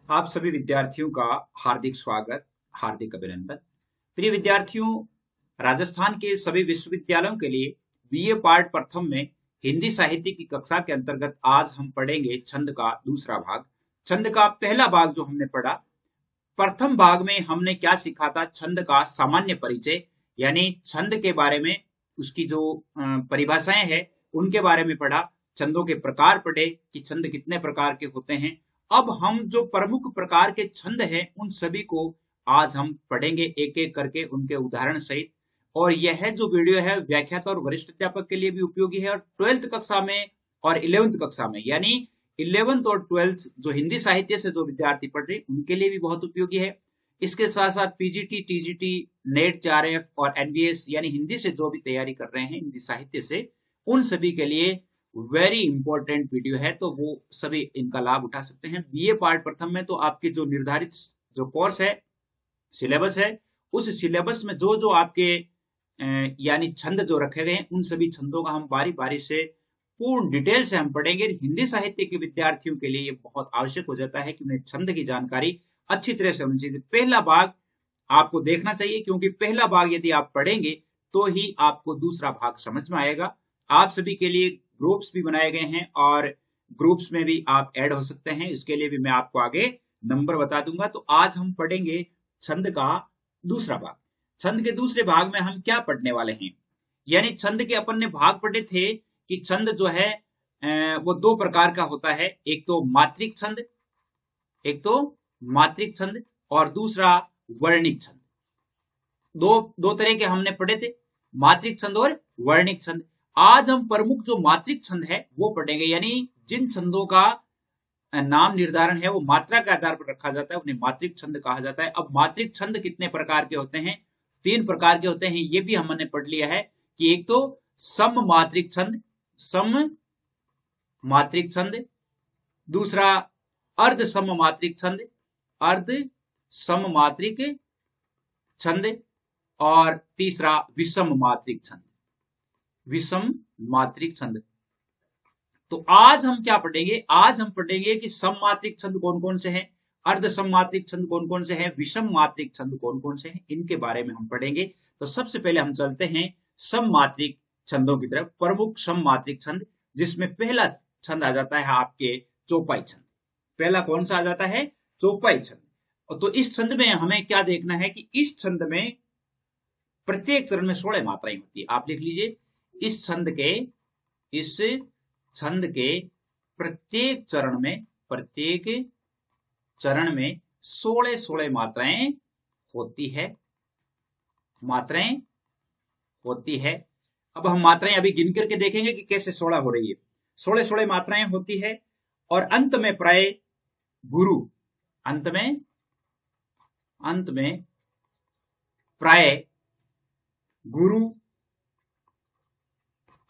आप सभी विद्यार्थियों का हार्दिक स्वागत, हार्दिक अभिनंदन। प्रिय विद्यार्थियों, राजस्थान के सभी विश्वविद्यालयों के लिए बीए पार्ट प्रथम में हिंदी साहित्य की कक्षा के अंतर्गत आज हम पढ़ेंगे छंद का दूसरा भाग। छंद का पहला भाग जो हमने पढ़ा, प्रथम भाग में हमने क्या सीखा था? छंद का सामान्य परिचय, यानी छंद के बारे में, उसकी जो परिभाषाएं हैं उनके बारे में पढ़ा। छंदों के प्रकार पढ़े कि छंद कितने प्रकार के होते हैं। अब हम जो प्रमुख प्रकार के छंद हैं उन सभी को आज हम पढ़ेंगे एक एक करके, उनके उदाहरण सहित। और यह जो वीडियो है व्याख्याता और वरिष्ठ अध्यापक के लिए भी उपयोगी है, और 12th कक्षा में और 11th कक्षा में, यानी 11th और 12th जो हिंदी साहित्य से जो विद्यार्थी पढ़ रहे हैं उनके लिए भी बहुत उपयोगी है। इसके साथ साथ पीजीटी, टीजीटी, नेट, जेआरएफ और एनबीएस यानी हिंदी से जो भी तैयारी कर रहे हैं हिंदी साहित्य से, उन सभी के लिए वेरी इंपॉर्टेंट वीडियो है, तो वो सभी इनका लाभ उठा सकते हैं। बीए पार्ट प्रथम में तो आपके जो निर्धारित जो कोर्स है, सिलेबस है, उस सिलेबस में जो जो आपके यानी छंद जो रखे गए हैं उन सभी छंदों का हम बारी बारी से पूर्ण डिटेल से हम पढ़ेंगे। हिंदी साहित्य के विद्यार्थियों के लिए ये बहुत आवश्यक हो जाता है कि उन्हें छंद की जानकारी अच्छी तरह से होनी चाहिए। पहला भाग आपको देखना चाहिए, क्योंकि पहला भाग यदि आप पढ़ेंगे तो ही आपको दूसरा भाग समझ में आएगा। आप सभी के लिए ग्रुप्स भी बनाए गए हैं और ग्रुप्स में भी आप ऐड हो सकते हैं, इसके लिए भी मैं आपको आगे नंबर बता दूंगा। तो आज हम पढ़ेंगे छंद का दूसरा भाग। छंद के दूसरे भाग में हम क्या पढ़ने वाले हैं? यानी छंद के अपन ने भाग पढ़े थे कि छंद जो है वो दो प्रकार का होता है। एक तो मात्रिक छंद, एक तो मात्रिक छंद और दूसरा वर्णिक छंद। दो दो तरह के हमने पढ़े थे, मात्रिक छंद और वर्णिक छंद। आज हम प्रमुख जो मात्रिक छंद है वो पढ़ेंगे, यानी जिन छंदों का नाम निर्धारण है वो मात्रा के आधार पर रखा जाता है उन्हें मात्रिक छंद कहा जाता है। अब मात्रिक छंद कितने प्रकार के होते हैं? 3 प्रकार के होते हैं, ये भी हमने पढ़ लिया है कि एक तो सम मात्रिक छंद, सम मात्रिक छंद, दूसरा अर्ध सम मात्रिक छंद, अर्ध सम मात्रिक छंद, और तीसरा विषम मात्रिक छंद, विषम मात्रिक छंद। तो आज हम क्या पढ़ेंगे? आज हम पढ़ेंगे कि सम मात्रिक छंद कौन कौन से हैं, अर्ध सम मात्रिक छंद कौन कौन से हैं, विषम मात्रिक छंद कौन कौन से हैं, इनके बारे में हम पढ़ेंगे। तो सबसे पहले हम चलते हैं सम मात्रिक छंदों की तरफ। प्रमुख सम मात्रिक छंद, जिसमें पहला छंद आ जाता है आपके चौपाई छंद। पहला कौन सा आ जाता है? चौपाई छंद। तो इस छंद में हमें क्या देखना है कि इस छंद में प्रत्येक चरण में 16 मात्राएं होती है। आप लिख लीजिए, इस छंद के प्रत्येक चरण में 16 मात्राएं होती है, मात्राएं होती है। अब हम मात्राएं अभी गिन करके देखेंगे कि कैसे 16 हो रही है। 16 मात्राएं होती है और अंत में प्राय गुरु, अंत में प्राय गुरु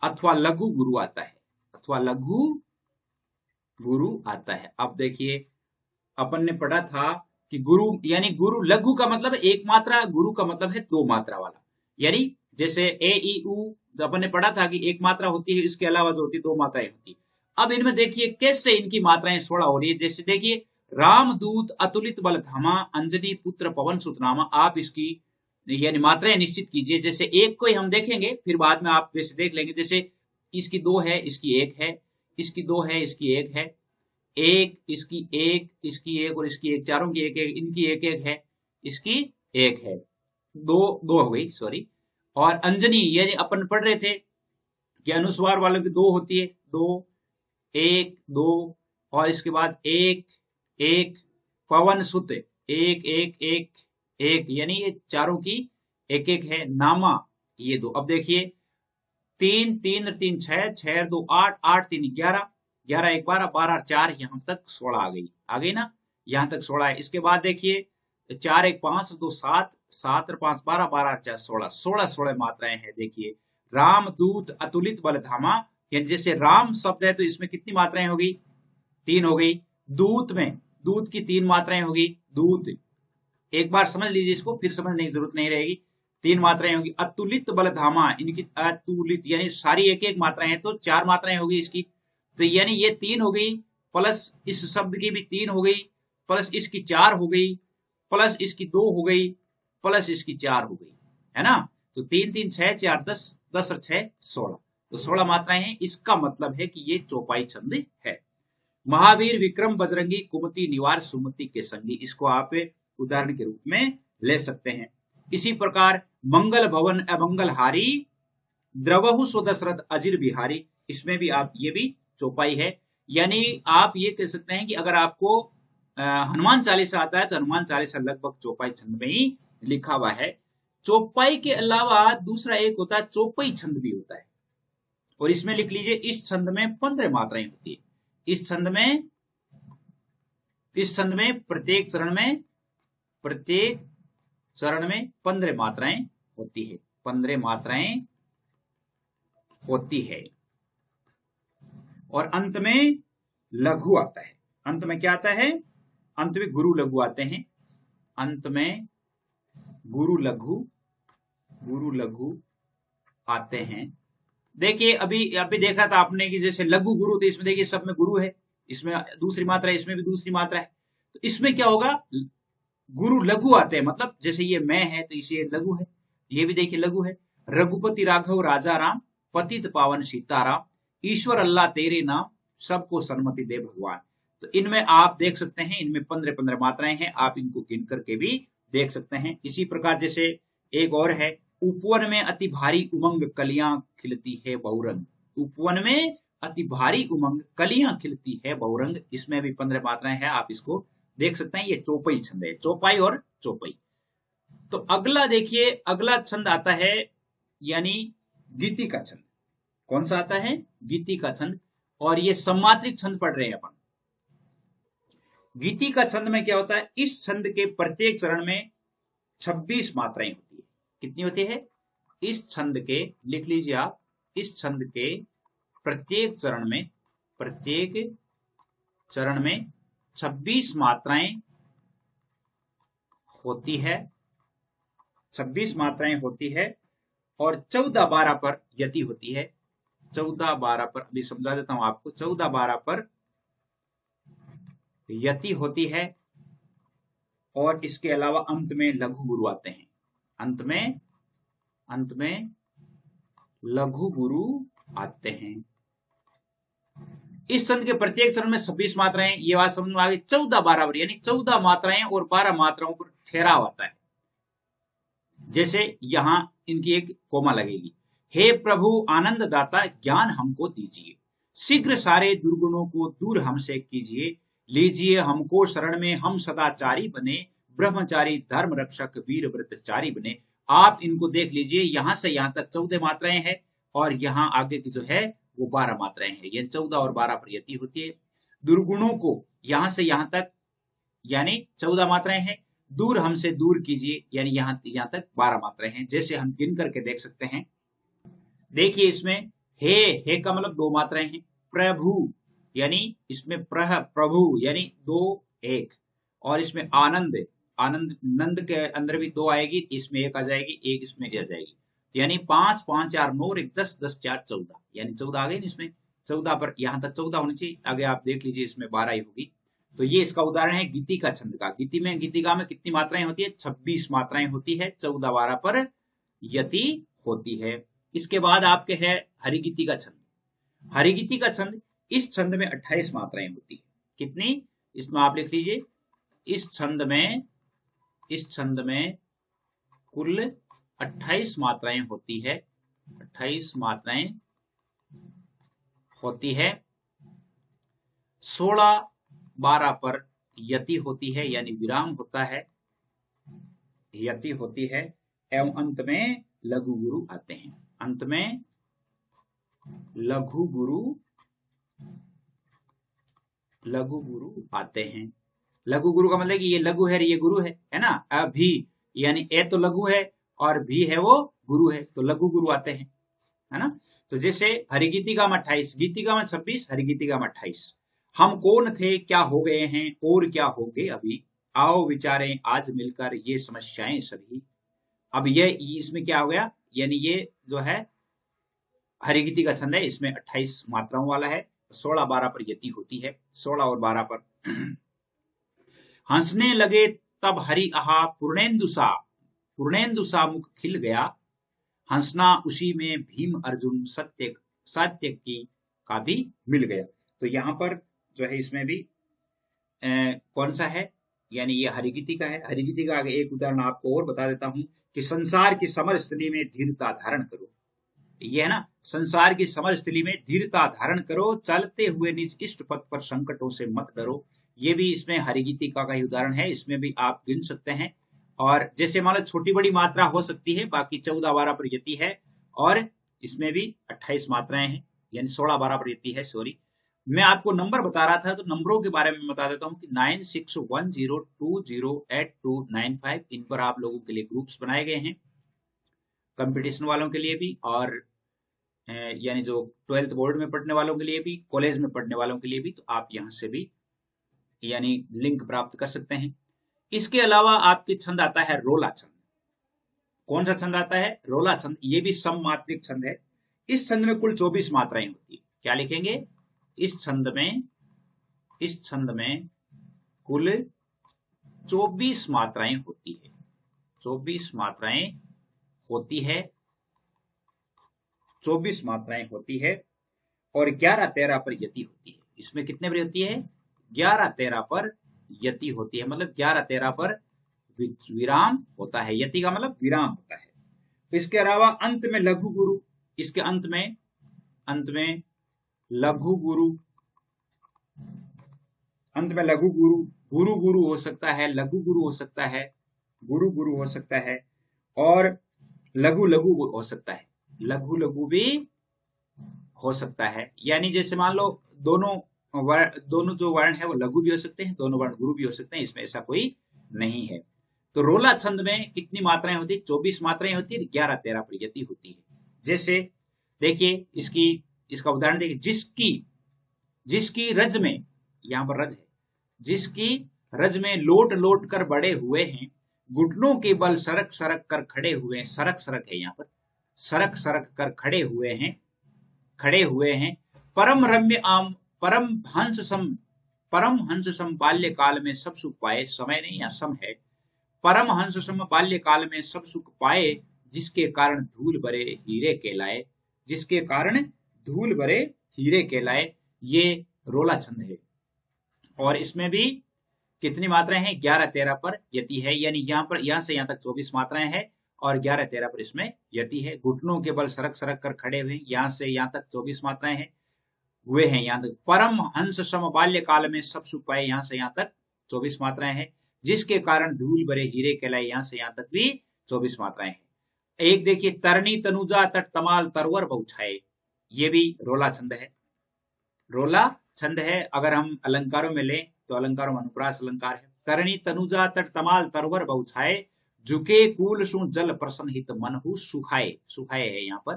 अथवा लघु गुरु आता है, अथवा लघु गुरु आता है। अब देखिए, अपन ने पढ़ा था कि गुरु यानी गुरु, लघु का मतलब एक मात्रा, गुरु का मतलब है 2 मात्रा वाला। यानी जैसे ए ई उ अपन ने पढ़ा था कि एक मात्रा होती है, इसके अलावा जो होती 2 मात्राएं होती। अब इनमें देखिए कैसे इनकी मात्राएं 16 हो रही है। जैसे देखिए, रामदूत अतुलित बल धामा, अंजनी पुत्र पवन सुतनामा। आप इसकी यानी मात्राएं निश्चित कीजिए। जैसे एक को ही हम देखेंगे, फिर बाद में आप वैसे देख लेंगे। जैसे इसकी 2 है, इसकी 1 है, इसकी 2 है, इसकी 1 है, एक, इसकी 1, इसकी 1 और इसकी 1, चारों की 1-1, इनकी 1-1 है, इसकी 1 है, 2 हो गई, सॉरी। और अंजनी, यानी अपन पढ़ रहे थे कि अनुस्वार वालों की 2 होती है, 2, 1, 2, और इसके बाद 1, 1, पवन सुत 1, 1, 1, 1, यानी ये चारों की 1-1 है। नामा ये 2। अब देखिए, 3, 3, 3, 6, 6, 2, 8, 8, 3, 11, 11, 1, 12, 12, 4, यहां तक 16 आ गई ना, यहां तक 16 है। इसके बाद देखिए, 4, 1, 5, 2, 7, 7 और 5, 12, 12, 4, 16, 16 मात्राएं हैं। देखिए, राम दूत अतुलित बल धामा, यानी जैसे राम शब्द है तो इसमें कितनी मात्राएं होगी? 3 हो गई। दूत में, दूत की 3 मात्राएं होगी, दूत। एक बार समझ लीजिए इसको, फिर समझने की जरूरत नहीं रहेगी। 3 मात्राएं होगी। अतुलित बल धामा, इनकी अतुलित यानी सारी 1-1 मात्राएं हैं, तो 4 मात्राएं होगी इसकी। तो यानी ये 3 हो गई, प्लस इस शब्द की भी 3 हो गई, प्लस इसकी 4 हो गई, प्लस इसकी 2 हो गई, प्लस इसकी 4 हो गई, है ना। तो 3 3 6 4 10, 10 और 6 16, तो 16 मात्राएं हैं। इसका मतलब है कि ये चौपाई छंद है। महावीर विक्रम बजरंगी कुमति निवार सुमति के संगी, इसको आप उदाहरण के रूप में ले सकते हैं। इसी प्रकार मंगल भवन अमंगल हारी, द्रवहु स्वदशरथ अजिर बिहारी, इसमें भी आप ये भी चौपाई है। यानी आप ये कह सकते हैं कि अगर आपको हनुमान चालीसा आता है तो हनुमान चालीसा लगभग चौपाई छंद में ही लिखा हुआ है। चौपाई के अलावा दूसरा एक होता है चौपाई छंद भी होता है, और इसमें लिख लीजिए इस छंद में 15 मात्राएं होती है। इस छंद में प्रत्येक चरण में 15 मात्राएं होती है, 15 मात्राएं होती है। और अंत में लघु आता है। अंत में क्या आता है? अंत में गुरु लघु आते हैं। अंत में गुरु लघु आते हैं। देखिए अभी देखा था आपने कि जैसे लघु गुरु, तो इसमें देखिए सब में गुरु है, इसमें दूसरी मात्रा है, इसमें भी दूसरी मात्रा है। तो इसमें क्या होगा? गुरु लघु आते हैं, मतलब जैसे ये मैं है तो इसे लघु है, ये भी देखिए लघु है। रघुपति राघव राजा राम, पतित पावन सीताराम, ईश्वर अल्लाह तेरे नाम, सबको सन्मति दे भगवान। तो इनमें आप देख सकते हैं, इनमें 15 मात्राएं हैं, आप इनको गिन करके भी देख सकते हैं। इसी प्रकार जैसे एक और है, उपवन में अति भारी उमंग कलियां खिलती है बहुरंग। उपवन में अति भारी उमंग कलियां खिलती है बहुरंग, इसमें भी 15 मात्राएं हैं, आप इसको देख सकते हैं। ये चौपाई छंद है, चौपाई और चौपाई। तो अगला देखिए, अगला छंद आता है यानी गीति का छंद। कौन सा आता है? गीति का छंद। और ये सम्मात्रिक छंद पढ़ रहे हैं अपन। गीति का छंद में क्या होता है? इस छंद के प्रत्येक चरण में 26 मात्राएं होती है। कितनी होती है? इस छंद के, लिख लीजिए आप, इस छंद के प्रत्येक चरण में 26 मात्राएं होती है। 26 मात्राएं होती है और 14-12 पर यति होती है। 14-12 पर, अभी समझा देता हूं आपको, 14-12 पर यति होती है। और इसके अलावा अंत में लघु गुरु आते हैं। अंत में लघु गुरु आते हैं। इस छंद के प्रत्येक चरण में 26 मात्राएं, ये बात समझ में आ गई। 14-12 पर यानी 14 मात्राएं और 12 मात्राओं पर ठहराव आता है। जैसे यहां इनकी एक कोमा लगेगी, हे प्रभु आनंद दाता ज्ञान हमको दीजिए, शीघ्र सारे दुर्गुणों को दूर हमसे कीजिए, लीजिए हमको शरण में हम सदाचारी बने, ब्रह्मचारी धर्म रक्षक वीर व्रतचारी बने। आप इनको देख लीजिए, यहां से यहां तक 14 मात्राएं हैं और यहां आगे की जो है वो 12 मात्राएं हैं। ये 14 और 12 पर यति होती है। दुर्गुणों को यहां से यहां तक यानी 14 मात्राएं हैं, दूर हमसे दूर कीजिए यानी यहां तक 12 मात्राएं हैं। जैसे हम गिन करके देख सकते हैं। देखिए इसमें हे का मतलब 2 मात्राएं हैं। प्रभु यानी इसमें प्रभु यानी 2 1, और इसमें आनंद नंद के अंदर भी 2 आएगी, इसमें 1 आ जाएगी, 1 इसमें आ जाएगी, यानी 5 5 4 9 1 10 10 4 14, यानी 14 आ गई। इसमें 14 पर यहां तक 14 होनी चाहिए, आगे आप देख लीजिए इसमें 12 ही होगी। तो ये इसका उदाहरण है गीति का छंद का। गीतिका में कितनी मात्राएं होती है? 26 मात्राएं होती है, 14-12 पर यति होती है। इसके बाद आपके है हरिगीति का छंद। हरिगीति का छंद, इस छंद में 28 मात्राएं होती है। कितनी? इसमें आप लिख लीजिए, इस छंद में कुल 28 मात्राएं होती है। 28 मात्राएं होती है। 16-12 पर यति होती है यानी विराम होता है, यति होती है, एवं अंत में लघु गुरु आते हैं। अंत में लघु गुरु आते हैं। लघु गुरु का मतलब कि ये लघु है, ये गुरु है ना। अभी यानी ए तो लघु है और भी है वो गुरु है, तो लघु गुरु आते हैं, है ना। तो जैसे हरिगीतिका में 28, गीतिका में 26, हरिगीतिका में 28। हम कौन थे, क्या हो गए हैं और क्या होंगे अभी, आओ विचारें आज मिलकर ये समस्याएं सभी। अब ये इसमें क्या हो गया, यानी ये जो है हरिगीति का छंद है, इसमें 28 मात्राओं वाला है। 16-12 पर यति होती है, 16 और 12 पर हंसने लगे तब हरि आहा पूर्णेन्दु सा मुख खिल गया, हंसना उसी में भीम अर्जुन सत्य की का भी मिल गया। तो यहाँ पर जो है इसमें भी कौन सा है, यानी ये हरिगीति का है। हरिगीति का आगे एक उदाहरण आपको और बता देता हूं कि संसार की समर स्थली में धीरता धारण करो, ये है ना, संसार की समर स्थली में धीरता धारण करो, चलते हुए निज इष्ट पथ पर संकटों से मत डरो। ये भी इसमें हरिगीति का ही उदाहरण है, इसमें भी आप गिन सकते हैं। और जैसे मान लो छोटी बड़ी मात्रा हो सकती है, बाकी 14-12 पर यति है, और इसमें भी 28 मात्राएं हैं, यानी 16-12 पर यति है। सॉरी, मैं आपको नंबर बता रहा था, तो नंबरों के बारे में बता देता हूं कि 9610208295, इन पर आप लोगों के लिए ग्रुप्स बनाए गए हैं, कंपटीशन वालों के लिए भी, और यानी जो 12th बोर्ड में पढ़ने वालों के लिए भी, कॉलेज में पढ़ने वालों के लिए भी। तो आप यहां से भी यानी लिंक प्राप्त कर सकते हैं। इसके अलावा आपके छंद आता है रोला छंद। कौन सा छंद आता है? रोला छंद। ये भी सममात्रिक छंद है। इस छंद में कुल 24 मात्राएं होती है। क्या लिखेंगे? इस छंद में कुल 24 मात्राएं होती है। 24 मात्राएं होती है, 24 मात्राएं होती है, और 11-13 पर यति होती है। इसमें कितने पर होती है? 11-13 पर यति होती है, मतलब 11-13 पर विराम होता है। यति का मतलब विराम होता है। इसके अलावा अंत में लघु गुरु, इसके अंत में लघु गुरु, अंत में लघु गुरु, गुरु गुरु हो सकता है, लघु गुरु हो सकता है, गुरु गुरु हो सकता है, और लघु लघु हो सकता है, लघु लघु भी हो सकता है। यानी जैसे मान लो दोनों जो वर्ण है वो लघु भी हो सकते हैं, दोनों वर्ण गुरु भी हो सकते हैं, इसमें ऐसा कोई नहीं है। तो रोला छंद में कितनी मात्राएं होती है? 24 मात्राएं होती है, 11-13 पर यति होती है। जैसे देखिए इसका उदाहरण देखिए, जिसकी रज में, यहां पर रज है, जिसकी रज में लोट लोट कर बड़े हुए हैं, घुटनों के बल सरक सरक कर खड़े हुए हैं, सरक सरक है यहाँ पर, सरक सरक कर खड़े हुए हैं, परम रम्य आम परम हंस सम बाल्य काल में सब सुख पाए, समय नहीं या सम है, परम हंस सम बाल्य काल में सब सुख पाए, जिसके कारण धूल भरे हीरे कहलाए, जिसके कारण धूल भरे हीरे कहलाए। ये रोला छंद है। और इसमें भी कितनी मात्राएं हैं? 11-13 पर यति है, यानी यहां से यहां तक 24 मात्राएं हैं, और 11-13 पर इसमें यति है। घुटनों के बल सरक सरक कर खड़े हुए, यहां से यहां तक 24 मात्राएं हैं, हुए हैं यहां तक। परम हंस सम बाल्य काल में सब सुख पाए, यहां से यहां तक 24 मात्राएं हैं, जिसके कारण धूल भरे हीरे कहलाए, यहां से यहां तक भी 24 मात्राएं हैं। एक देखिए, तरनी तनुजा तट तमाल तरवर बहुछाए, ये भी रोला छंद है। रोला छंद है। अगर हम अलंकारों में लें तो अलंकारों में अनुप्रास अलंकार है। तरणी तनुजा तट तमाल तरवर बहुछाए, झुके कूल सु जल प्रसन्न हित मनहु सुखाए, सुखाए है यहाँ पर।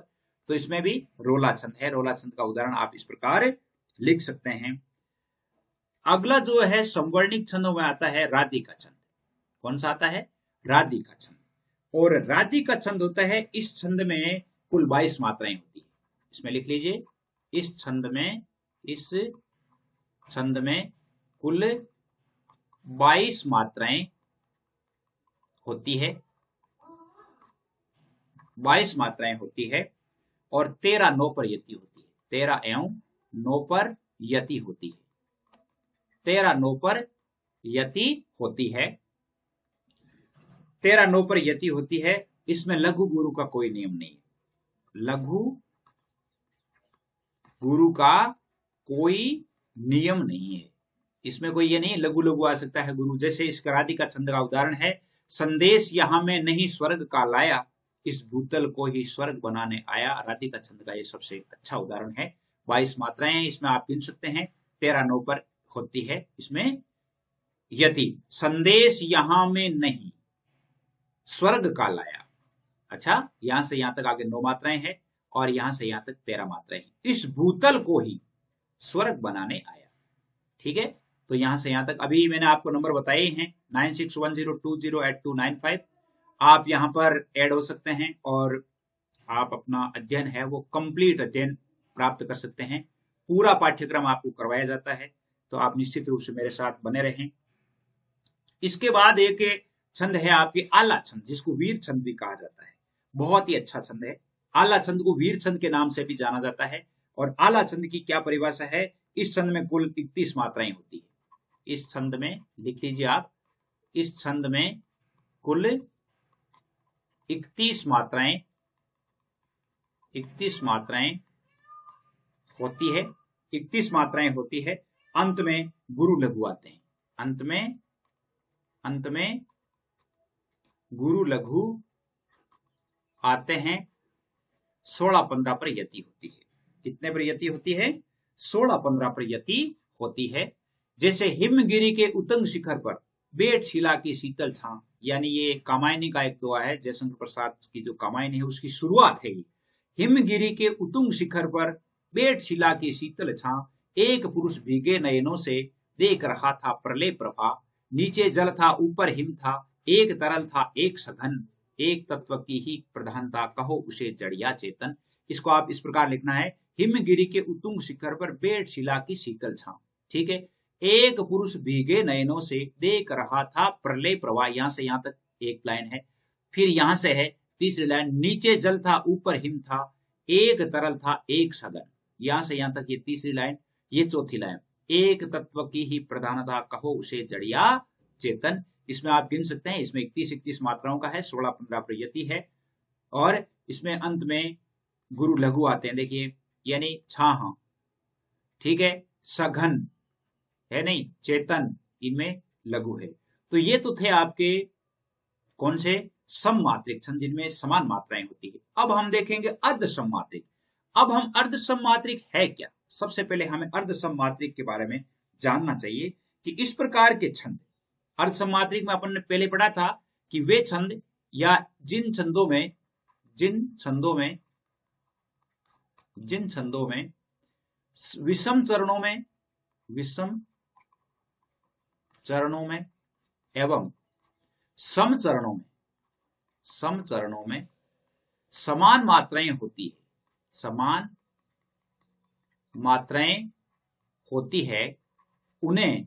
तो इसमें भी रोला छंद है। रोला छंद का उदाहरण आप इस प्रकार लिख सकते हैं। अगला जो है संवर्णिक छंदों में आता है राधिका छंद। कौन सा आता है? राधिका छंद। और राधिका छंद होता है, इस छंद में कुल 22 मात्राएं होती है। इसमें लिख लीजिए, इस छंद में कुल 22 मात्राएं होती है, 22 मात्राएं होती है, और 13-9 पर यति होती है। 13 एवं 9 पर यति होती है, 13-9 पर यति होती है, 13-9 पर यति होती है। इसमें लघु गुरु का कोई नियम नहीं है, लघु गुरु का कोई नियम नहीं है। इसमें कोई ये नहीं लघु लघु आ सकता है गुरु। जैसे इस राधिका छंद का उदाहरण है, संदेश यहां में नहीं स्वर्ग का लाया, इस भूतल को ही स्वर्ग बनाने आया। राधिका छंद का ये सबसे अच्छा उदाहरण है। 22 मात्राएं हैं, इसमें आप गिन सकते हैं। 13-9 पर होती है इसमें यति। संदेश यहां में नहीं स्वर्ग का लाया, अच्छा, यहां से यहां तक आगे 9 मात्राएं हैं, और यहां से यहां तक 13 मात्राएं हैं। इस भूतल को ही स्वर्ग बनाने आया। ठीक है, तो यहां से यहां तक अभी मैंने आपको नंबर बताए हैं, 9610208295। आप यहां पर ऐड हो सकते हैं, और आप अपना अध्ययन है वो कंप्लीट अध्ययन प्राप्त कर सकते हैं। पूरा पाठ्यक्रम आपको करवाया जाता है, तो आप निश्चित रूप से मेरे साथ बने रहें। इसके बाद एक छंद है आपके आला छंद, जिसको वीर छंद भी कहा जाता है। बहुत ही अच्छा छंद है। आला छंद को वीर छंद के नाम से भी जाना जाता है। और आला छंद की क्या परिभाषा है? इस छंद में कुल 31 मात्राएं होती है। इस छंद में लिख लीजिए आप, इस छंद में कुल 31 मात्राएं होती है। 31 मात्राएं होती है। अंत में गुरु लघु आते हैं। अंत में गुरु लघु आते हैं। 16-15 पर यति होती है। कितने पर यति होती है? 16-15 पर यति होती है। जैसे हिमगिरी के उतंग शिखर पर बेट शिला की शीतल छां, यानी ये कामायनी का एक दोहा है। जयशंकर प्रसाद की जो कामायनी है उसकी शुरुआत है ये। हिमगिरी के उतुंग शिखर पर बेट शिला की शीतल छां, एक पुरुष भीगे नयनों से देख रहा था प्रलय प्रभा। नीचे जल था ऊपर हिम था, एक तरल था एक सघन, एक तत्व की ही प्रधानता कहो उसे जड़िया चेतन। इसको आप इस प्रकार लिखना है, हिमगिरी के उतुंग शिखर पर बेट शिला की शीतल छां, ठीक है, एक पुरुष भीगे नयनों से देख रहा था प्रलय प्रवाह। यहां से यहां तक एक लाइन है। फिर यहां से है तीसरी लाइन, नीचे जल था ऊपर हिम था, एक तरल था एक सघन। यहां से यहां तक ये तीसरी लाइन। ये चौथी लाइन, एक तत्व की ही प्रधानता कहो उसे जड़िया चेतन। इसमें आप गिन सकते हैं, इसमें 31 मात्राओं का है, 16-15 पर यति है। और इसमें अंत में गुरु लघु आते हैं, देखिए, यानी छाह, ठीक है, सघन है नहीं, चेतन, इनमें लघु है। तो ये तो थे आपके कौन से? सममात्रिक छंद, जिनमें समान मात्राएं होती है। अब हम देखेंगे अर्ध सममात्रिक। अब हम अर्ध सममात्रिक है क्या? सबसे पहले हमें अर्ध सममात्रिक के बारे में जानना चाहिए कि इस प्रकार के छंद, अर्ध सममात्रिक में अपन ने पहले पढ़ा था कि वे छंद या जिन छंदों में विषम चरणों में एवं सम चरणों में समान मात्राएं होती है, समान मात्राएं होती है, उन्हें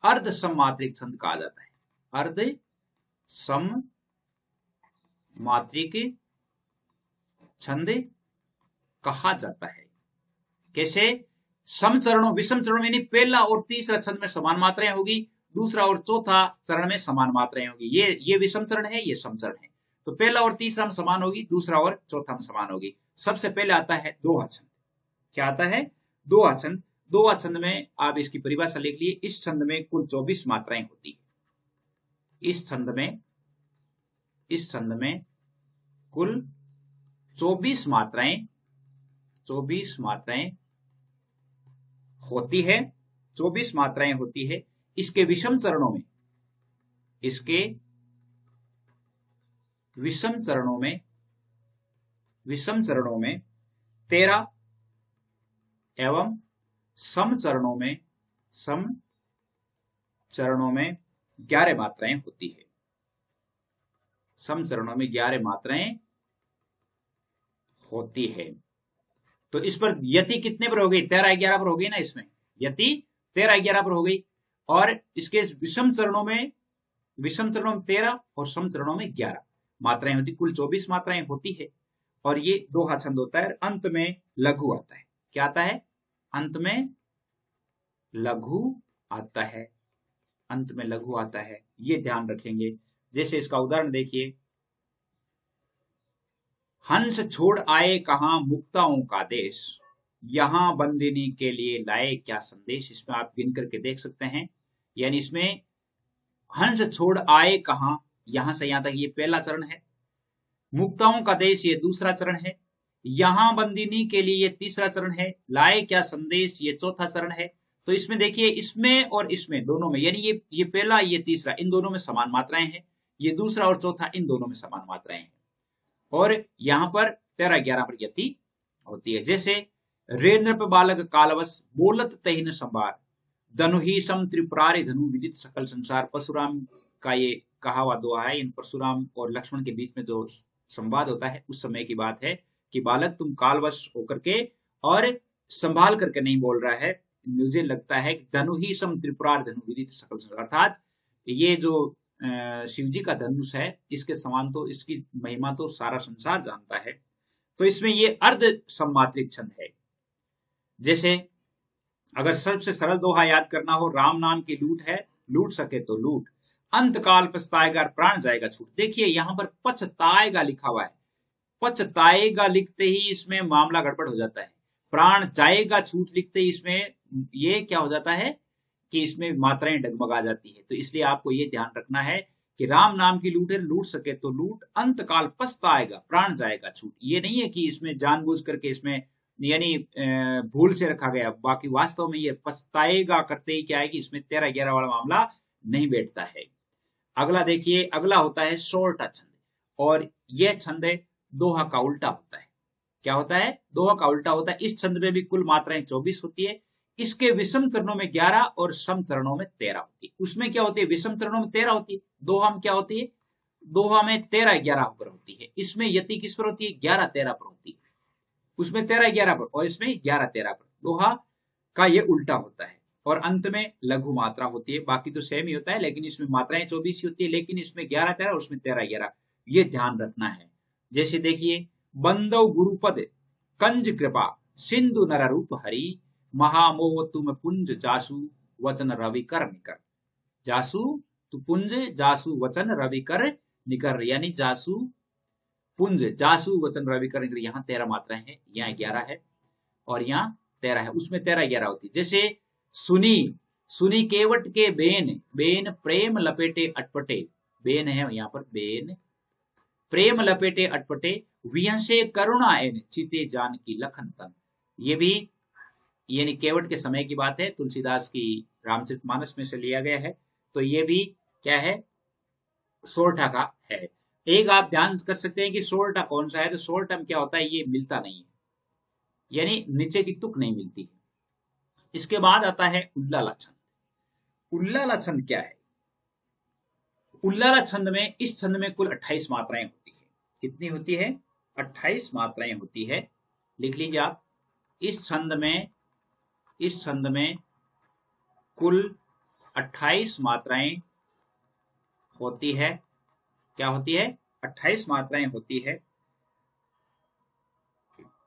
अर्ध सममात्रिक छंद कहा जाता है। अर्ध सममात्रिक छंद कहा जाता है। कैसे? सम चरणों, विषम चरणों यानी पहला और तीसरा छंद में समान मात्राएं होगी, दूसरा और चौथा चरण में समान मात्राएं होगी। ये विषम चरण है, ये सम चरण है। तो पहला और तीसरा में समान होगी, दूसरा और चौथा में समान होगी। सबसे पहले आता है दोहा छंद। क्या आता है? दोहा छंद। दोहा छंद में आप इसकी परिभाषा लिख लिए, इस छंद में कुल 24 मात्राएं होती है। इस छंद में कुल 24 मात्राएं होती है। 24 मात्राएं होती है। इसके विषम चरणों में 13 एवं सम चरणों में 11 मात्राएं होती है। सम चरणों में 11 मात्राएं होती है। तो इस पर यति कितने पर हो गई? 13-11 पर हो गई ना। इसमें यति 13-11 पर हो गई। और इसके विषम चरणों में 13 और सम चरणों में 11 मात्राएं होती, कुल 24 मात्राएं होती है। और ये दोहा छंद होता है। अंत में लघु आता है। क्या आता है? अंत में लघु आता है। अंत में लघु आता है, ये ध्यान रखेंगे। जैसे इसका उदाहरण देखिए, हंस छोड़ आए कहां मुक्ताओं का देश, यहां बंदिनी के लिए लाए क्या संदेश। इसमें आप गिन करके देख सकते हैं। यानी इसमें हंस छोड़ आए कहां, यहां से यहां तक ये पहला चरण है। मुक्ताओं का देश ये दूसरा चरण है। यहां बंदिनी के लिए ये तीसरा चरण है। लाए क्या संदेश ये चौथा चरण है। तो इसमें देखिए, इसमें और इसमें दोनों में, यानी ये पहला ये तीसरा, इन दोनों में समान मात्राएं हैं। ये दूसरा और चौथा, इन दोनों में समान मात्राएं हैं। और यहां पर 13-11 पर यति होती है। जैसे रे नृप बालक कालवश बोलत तहिन संभार, धनु ही सम त्रिपुरारी धनु विदित सकल संसार। परशुराम का ये कहा हुआ दोहा है। इन परशुराम और लक्ष्मण के बीच में जो संवाद होता है, उस समय की बात है कि बालक तुम कालवश होकर के और संभाल करके नहीं बोल रहा है। मुझे लगता है कि धनु ही सम त्रिपुरार धनु विदित सकल संसार, अर्थात ये जो शिव जी का धनुष है, इसके समान तो इसकी महिमा तो सारा संसार जानता है। तो इसमें ये अर्ध सम्मात्रिक छंद है। जैसे अगर सबसे सरल दोहा याद करना हो, राम नाम की लूट है, लूट सके तो लूट, अंत काल पछताएगा प्राण जाएगा छूट। देखिए यहां पर पछताएगा लिखा हुआ है, पछताएगा लिखते ही इसमें मामला गड़बड़ हो जाता है। प्राण जाएगा छूट लिखते ही इसमें ये क्या हो जाता है कि इसमें मात्राएं डगमगा जाती है। तो इसलिए आपको ये ध्यान रखना है कि राम नाम की लूट है, लूट सके तो लूट, अंत काल पछताएगा प्राण जाएगा छूट। ये नहीं है कि इसमें जानबूझ करके इसमें यानी भूल से रखा गया, बाकी वास्तव में ये पछताएगा करते ही क्या है कि इसमें 13-11 वाला मामला नहीं बैठता है। अगला देखिए, अगला होता है सोरठा छंद, और यह छंद है दोहा का उल्टा होता है। क्या होता है? दोहा का उल्टा होता है। इस छंद में भी कुल मात्राएं 24 होती है। इसके विषम चरणों में 11 और सम चरणों में 13 होती है। उसमें क्या होती है? विषम चरणों में 13 होती है, दोहा में क्या होती है? दोहा में 13-11 होकर होती है। इसमें यति किस पर होती है? 11-13 पर होती है। उसमें 13-11 पर और इसमें 11-13 पर। दोहा का ये उल्टा होता है। और अंत में लघु मात्रा होती है। बाकी तो सेम ही होता है, लेकिन इसमें मात्राएं 24 ही होती है, लेकिन इसमें 11-13 और उसमें 13-11, ये ध्यान रखना है। जैसे देखिए, बंदव गुरुपद कंज कृपा सिंधु नर रूप हरि, महामोह तुम पुंज जासु वचन रवि कर निकर। जासु तु पुंज, जासु वचन रवि कर निकर, यानी जासु पुंज, जासु वचन रवि कर निकर। यहाँ 13 मात्राएं हैं, यहाँ 11 है और यहाँ 13 है। उसमें 13-11 होती है। जैसे सुनी, सुनी केवट के बेन, बेन प्रेम लपेटे अटपटे, बेन है यहाँ पर, बेन प्रेम लपेटे अटपटे, विहंसे करुणा एन चिते जान की लखन तन। ये भी यानी केवट के समय की बात है, तुलसीदास की रामचरितमानस में से लिया गया है। तो ये भी क्या है? सोरठा का है। एक आप ध्यान कर सकते हैं कि सोरठा कौन सा है, तो सोरठा में क्या होता है? ये मिलता नहीं है, यानी नीचे की तुक नहीं मिलती है। इसके बाद आता है उल्लाला छंद। उल्लाला छंद क्या है? उल्लाला छंद में, इस छंद में कुल 28 मात्राएं होती है। कितनी होती है? 28 मात्राएं होती है। लिख लीजिए आप, इस छंद में कुल 28 मात्राएं होती है। क्या होती है? 28 मात्राएं होती है।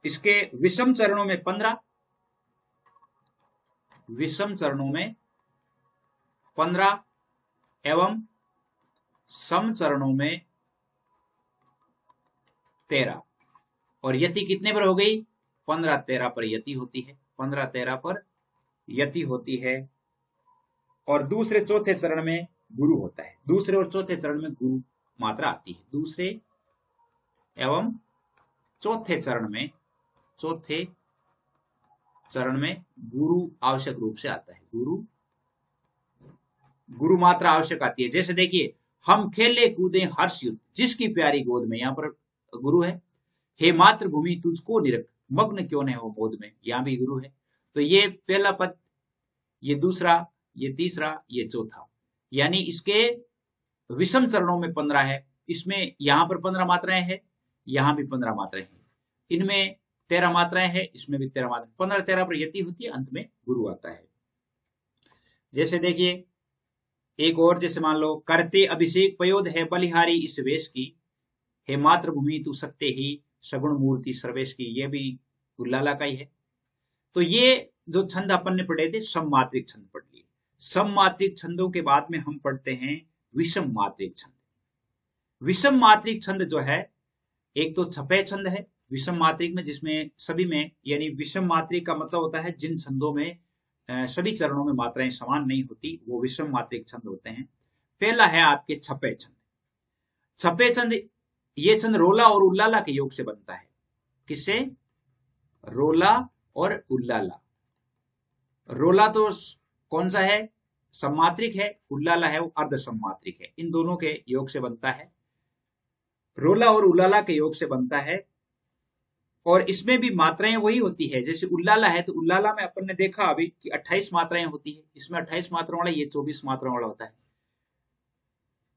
इसके विषम चरणों में 15, विषम चरणों में 15 एवं सम चरणों में 13। और यति कितने पर हो गई? 15-13 पर यति होती है, 15-13 पर यति होती है। और दूसरे चौथे चरण में गुरु होता है। दूसरे और चौथे चरण में गुरु मात्रा आती है। दूसरे एवं चौथे चरण में, चौथे चरण में गुरु आवश्यक रूप से आता है। गुरु मात्रा आवश्यक आती है। जैसे देखिए, हम खेले कूदे हर्ष युद्ध जिसकी प्यारी गोद में, यहां पर गुरु है। हे मातृभूमि तुझको निरख, मग्न क्यों न हो मोद में, यहां भी गुरु है। तो ये पहला पद, ये दूसरा, ये तीसरा, ये चौथा, यानी इसके विषम चरणों में 15 है। इसमें यहां पर 15 मात्राएं हैं, यहां भी 15 मात्राएं हैं। इनमें 13 मात्राएं हैं, इसमें भी 13 मात्राएं। 15-13 पर यति होती है, अंत में गुरु आता है। जैसे देखिए एक और, जैसे मान लो, करते अभिषेक पयोध है बलिहारी इस वेश की, हे मातृभूमि तू सत्य ही सगुण मूर्ति सर्वेश की, ये भी उल्लाला का ही है। तो ये जो छंद अपन ने पढ़े थे, सममात्रिक छंद पढ़ लिए। सममात्रिक छंदों के बाद में हम पढ़ते हैं विषम मात्रिक छंद। विषम मात्रिक छंद जो है, एक तो छपे छंद है विषम मात्रिक में, जिसमें सभी में, यानी विषम मात्रिक का मतलब होता है जिन छंदों में सभी चरणों में मात्राएं समान नहीं होती, वो विषम मात्रिक छंद होते हैं। पहला है आपके छपे छंद। छपे छंद, ये छंद रोला और उल्लाला के योग से बनता है। किससे? रोला और उल्लाला। रोला तो कौन सा है? सम्मात्रिक है। उल्लाला है वो अर्ध सम्मात्रिक है। इन दोनों के योग से बनता है। रोला और उल्लाला के योग से बनता है। और इसमें भी मात्राएं वही होती है। जैसे उल्लाला है, तो उल्लाला में अपन ने देखा अभी कि 28 मात्राएं होती है। इसमें 28 मात्राओं वाला, ये 24 मात्राओं वाला होता है।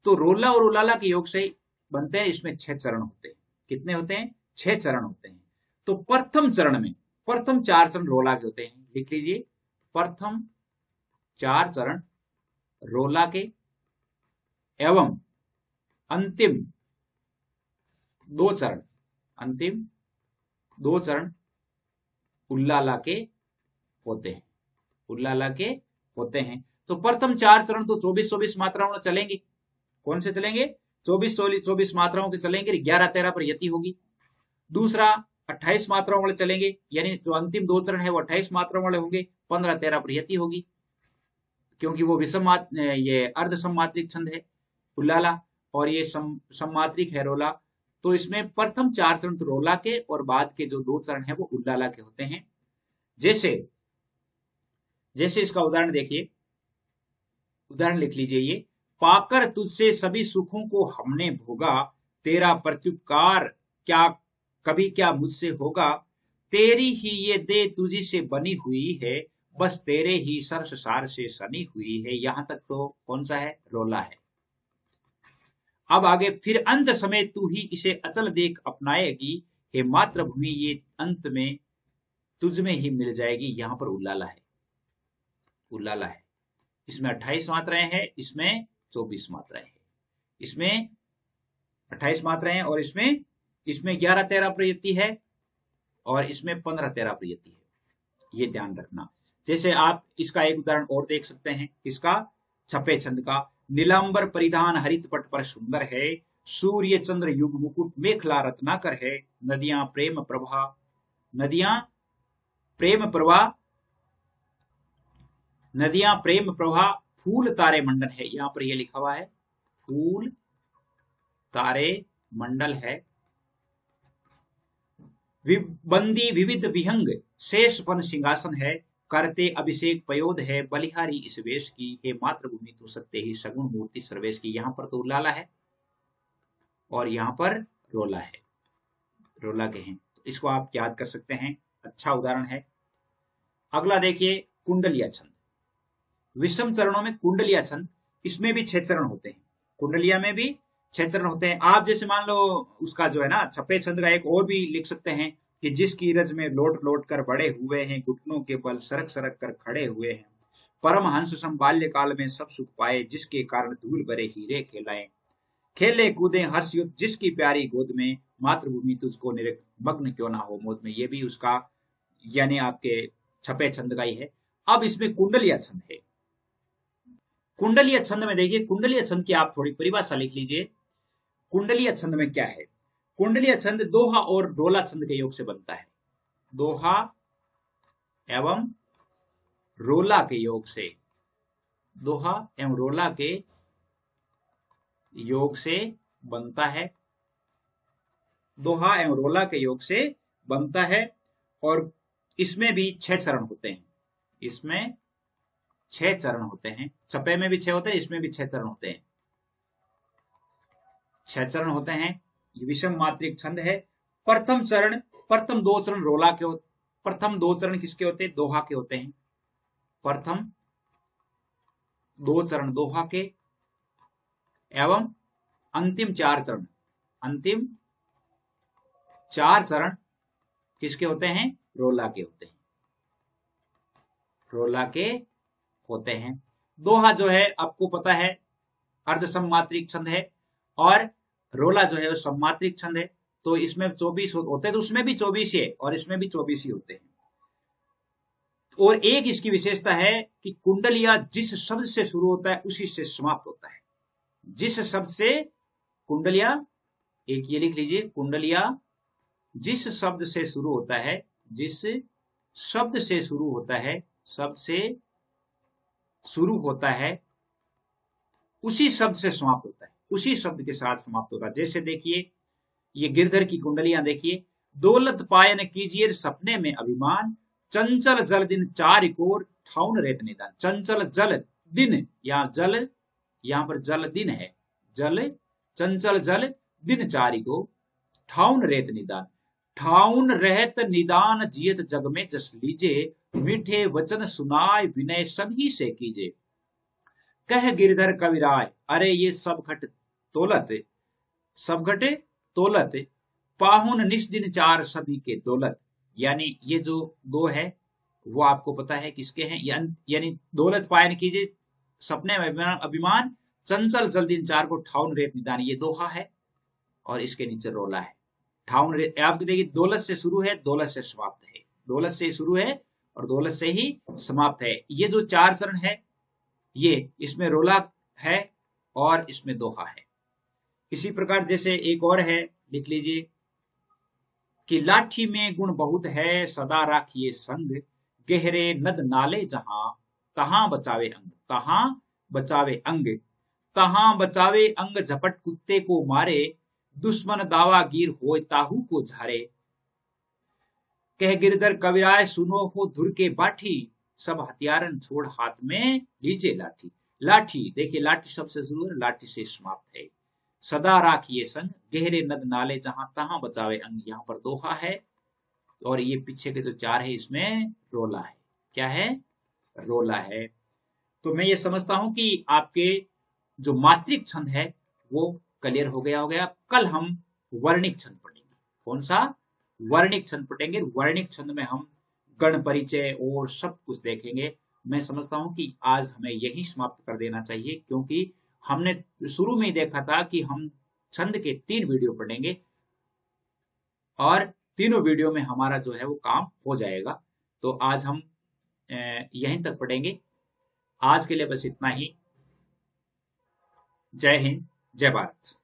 तो रोला और उल्लाला के योग से बनते हैं। इसमें 6 चरण होते हैं। कितने होते हैं? 6 चरण होते हैं। तो प्रथम चरण में प्रथम 4 चरण रोला के होते हैं। लिख लीजिए, प्रथम 4 चरण रोला के एवं अंतिम दो चरण, अंतिम दो चरण उल्लाला के होते हैं, उल्लाला के होते हैं। तो प्रथम चार चरण तो 24-24 मात्राओं में चलेंगे। कौन से चलेंगे? 24-24 मात्राओं के चलेंगे, 11-13 पर यति होगी। दूसरा 28 मात्राओं वाले चलेंगे, यानी जो अंतिम दो चरण है वो 28 मात्राओं वाले होंगे, 15-13 पर यति होगी, क्योंकि वो ये अर्ध सम्मात्रिक छंद है उल्लाला और ये सम्मात्रिक है रोला। तो इसमें प्रथम चार चरण तो रोला के और बाद के जो दो चरण है वो उल्लाला के होते हैं। जैसे इसका उदाहरण देखिए, उदाहरण लिख लीजिए ये, पाकर तुझसे सभी सुखों को हमने भोगा, तेरा प्रत्युपकार क्या कभी क्या मुझसे होगा, तेरी ही ये दे तुझी से बनी हुई है, बस तेरे ही सरस सार से सनी हुई है। यहां तक तो कौन सा है? रोला है। अब आगे, फिर अंत समय तू ही इसे अचल देख अपनाएगी, हे मातृभूमि ये अंत में तुझ में ही मिल जाएगी। यहां पर उल्लाला है, उल्लाला है। इसमें 28 मात्राएं हैं, इसमें 24 मात्राएं हैं। इसमें 28 मात्राएं हैं और इसमें 11-13 प्रयति है और इसमें 15-13 प्रयति है। ये ध्यान रखना। जैसे आप इसका एक उदाहरण और देख सकते हैं, इसका छपे छंद का, नीलांबर परिधान हरित पट पर सुंदर है, सूर्य चंद्र युग मुकुट मेखला रत्नाकर है, नदियां प्रेम प्रभा, नदियां प्रेम प्रवाह, नदियां प्रेम प्रभा, फूल तारे मंडल है। यहां पर ये लिखा हुआ है फूल तारे मंडल है, बंदी विविध विहंग शेष फन सिंहासन है, करते अभिषेक पयोध है, बलिहारी इस वेश की, हे मातृभूमि तो सत्य ही सगुण मूर्ति सर्वेश की। यहां पर तो उल्लाला है और यहां पर रोला है, रोला के हैं। तो इसको आप याद कर सकते हैं, अच्छा उदाहरण है। अगला देखिए, कुंडलिया छंद। विषम चरणों में कुंडलिया छंद, इसमें भी 6 चरण होते हैं, कुंडलिया में भी 6 चरण होते हैं। आप जैसे मान लो उसका जो है ना छपे छंद का एक और भी लिख सकते हैं कि जिसकी रज में लोट लोट कर बड़े हुए हैं, घुटनों के बल सरक सरक कर खड़े हुए हैं, परमहंस सम बाल्यकाल में सब सुख पाए, जिसके कारण धूल भरे हीरे खेलाए, खेले कूदे हर्ष युद्ध जिसकी प्यारी गोद में, मातृभूमि तुझको मग्न क्यों ना हो मोद में। ये भी उसका यानी आपके छपे छंद का ही है। अब इसमें कुंडलिया छंद है। कुंडलीय छंद में देखिए, कुंडलीय छंद की आप थोड़ी परिभाषा लिख लीजिए। कुंडलीय छंद में क्या है? कुंडलीय छंद दोहा और रोला छंद के योग से बनता है, दोहा एवं रोला के योग से, दोहा एवं रोला के योग से बनता है, दोहा एवं रोला के योग से बनता है। और इसमें भी 6 चरण होते हैं, इसमें 6 चरण होते हैं, छपे में भी 6 होते हैं, इसमें भी 6 चरण होते हैं, 6 चरण होते हैं। विषम मात्रिक छंद है। प्रथम चरण, प्रथम 2 चरण रोला के होते, प्रथम 2 चरण किसके होते हैं? दोहा के होते हैं। प्रथम 2 चरण दोहा के एवं अंतिम 4 चरण, अंतिम 4 चरण किसके होते हैं? रोला के होते हैं, रोला के होते हैं। दोहा जो है आपको पता है अर्ध सम्मात्रिक छंद है और रोला जो है वो सम्मात्रिक छंद है। तो इसमें 24 होते हैं, तो उसमें भी 24 ही है और इसमें भी 24 ही होते हैं। और एक इसकी विशेषता है कि कुंडलिया जिस शब्द से शुरू होता है उसी से समाप्त होता है। जिस शब्द से कुंडलिया, एक ये लिख लीजिए, कुंडलिया जिस शब्द से शुरू होता है, जिस शब्द से शुरू होता है, शब्द से शुरू होता है उसी शब्द से समाप्त होता है, उसी शब्द के साथ समाप्त होता है। जैसे देखिए ये गिरधर की कुंडलियां देखिए, दौलत पायन कीजिए सपने में अभिमान, चंचल जल दिन चार कोर ठाउन रेत निदान। चंचल जल दिन, यहाँ जल, यहाँ पर जल दिन है, जल चंचल जल दिन चारि को, ठाउन रेत निदान, ठाउन रहत निदान जियत जग में जस लीजे, मीठे वचन सुनाय विनय सभी से कीजे, कह गिरधर कविराय अरे ये सब घट तोलत, सब घटे तोलत, पाहुन निश दिन चार सभी के दौलत। यानी ये जो दो है वो आपको पता है किसके हैं, यानी दौलत पायन कीजिए सपने में अभिमान, चंचल जल दिन चार को ठाउन रेत निदान, ये दोहा है और इसके नीचे रोला है। ठाउन रेत आप देखिए दौलत से शुरू है, दौलत से समाप्त है, दौलत से शुरू है और दौलत से ही समाप्त है। ये जो चार चरण है ये इसमें रोला है और इसमें दोहा है। इसी प्रकार जैसे एक और है, लिख लीजिए कि लाठी में गुण बहुत है, सदा राखिए संग, गहरे नद नाले जहां, तहां बचावे अंग, तहां बचावे अंग, तहां बचावे अंग, झपट कुत्ते को मारे, दुश्मन दावागीर होए ताहू को झारे, कह गिरधर कविराय सुनो हो धुर के बाठी, सब हथियारन छोड़ हाथ में लीजिए लाठी। लाठी देखिए, लाठी सबसे शुरू है, लाठी से समाप्त है। सदा राखिए संग, गहरे नद नाले जहां, तहां बचावे अंग, यहाँ पर दोहा है और ये पीछे के जो चार है इसमें रोला है। क्या है? रोला है। तो मैं ये समझता हूं कि आपके जो मात्रिक छंद है वो क्लियर हो गया। कल हम वर्णिक छंद पढ़ेंगे। कौन सा? वर्णिक छंद पढ़ेंगे। वर्णिक छंद में हम गण परिचय और सब कुछ देखेंगे। मैं समझता हूं कि आज हमें यही समाप्त कर देना चाहिए, क्योंकि हमने शुरू में ही देखा था कि हम छंद के 3 वीडियो पढ़ेंगे और तीनों वीडियो में हमारा जो है वो काम हो जाएगा। तो आज हम यहीं तक पढ़ेंगे। आज के लिए बस इतना ही। जय हिंद, जय भारत।